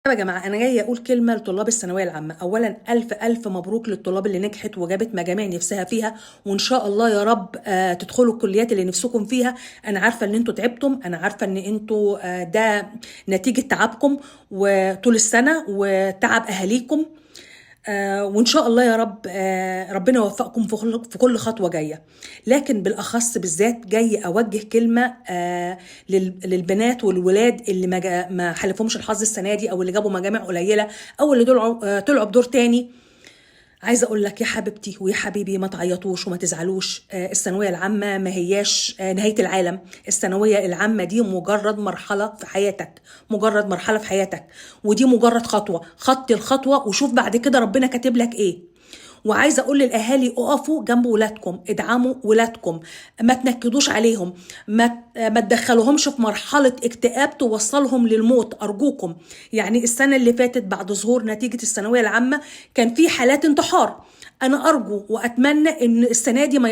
يا جماعة أنا جاية أقول كلمة لطلاب الثانوية العامة. أولا ألف ألف مبروك للطلاب اللي نجحت وجابت مجاميع نفسها فيها، وإن شاء الله يا رب تدخلوا الكليات اللي نفسكم فيها. أنا عارفة إن أنتوا تعبتم، أنا عارفة إن أنتوا ده نتيجة تعبكم وطول السنة وتعب أهاليكم. وإن شاء الله يا رب ربنا يوفقكم في كل خطوة جاية. لكن بالأخص بالذات جاي أوجه كلمة للبنات والولاد اللي ما حلفهمش الحظ السنة دي، أو اللي جابوا مجامع قليلة، أو اللي طلعوا بدور تاني. عايزه اقول لك يا حبيبتي ويا حبيبي، ما تعيطوش وما تزعلوش. الثانويه العامه ما هياش نهايه العالم. الثانويه العامه دي مجرد مرحله في حياتك، مجرد مرحله في حياتك، ودي مجرد خطوه. خطي الخطوه وشوف بعد كده ربنا كاتب لك ايه. وعايزه اقول للاهالي اقفوا جنب ولادكم، ادعموا ولادكم، ما تنكدوش عليهم، ما تدخلوهمش في مرحله اكتئاب توصلهم للموت ارجوكم. يعني السنه اللي فاتت بعد ظهور نتيجه الثانويه العامه كان في حالات انتحار. انا ارجو واتمنى ان السنه دي ما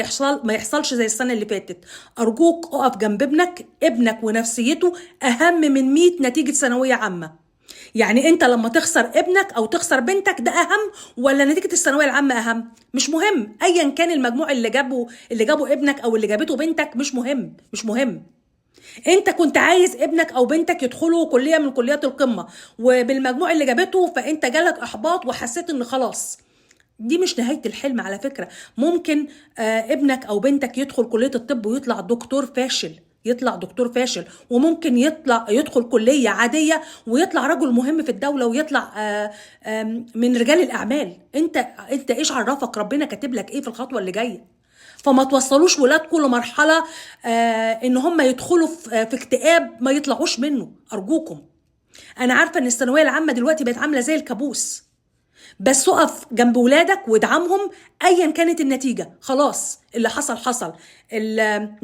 يحصلش زي السنه اللي فاتت. ارجوك اقف جنب ابنك ونفسيته اهم من 100 نتيجه ثانويه عامه. يعني انت لما تخسر ابنك او تخسر بنتك ده اهم، ولا نتيجة الثانوية العامة اهم؟ مش مهم ايا كان المجموع اللي جابه ابنك او اللي جابته بنتك، مش مهم. انت كنت عايز ابنك او بنتك يدخلوا كلية من كليات القمة، وبالمجموع اللي جابته فانت جالك احباط وحسيت ان خلاص. دي مش نهاية الحلم على فكرة. ممكن ابنك أو بنتك يدخل كلية الطب ويطلع دكتور فاشل، وممكن يدخل كلية عادية ويطلع رجل مهم في الدولة، ويطلع من رجال الأعمال. انت ايش عرفك ربنا كاتب لك ايه في الخطوة اللي جاية؟ فما توصلوش ولادكم لمرحلة ان هم يدخلوا في اكتئاب ما يطلعوش منه ارجوكم. انا عارفة ان الثانوية العامة دلوقتي بقت عاملة زي الكابوس، بس اقف جنب ولادك وادعمهم ايا كانت النتيجه. خلاص اللي حصل حصل.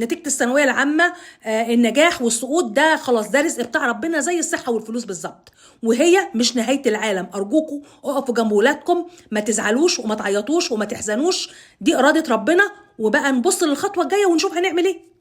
نتيجه الثانويه العامه النجاح والسقوط ده خلاص، ده رزق بتاع ربنا زي الصحه والفلوس بالظبط، وهي مش نهايه العالم. ارجوكم اقفوا جنب ولادكم، ما تزعلوش وما تعيطوش وما تحزنوش. دي اراده ربنا، وبقى نبص للخطوه الجايه ونشوف هنعمل ايه.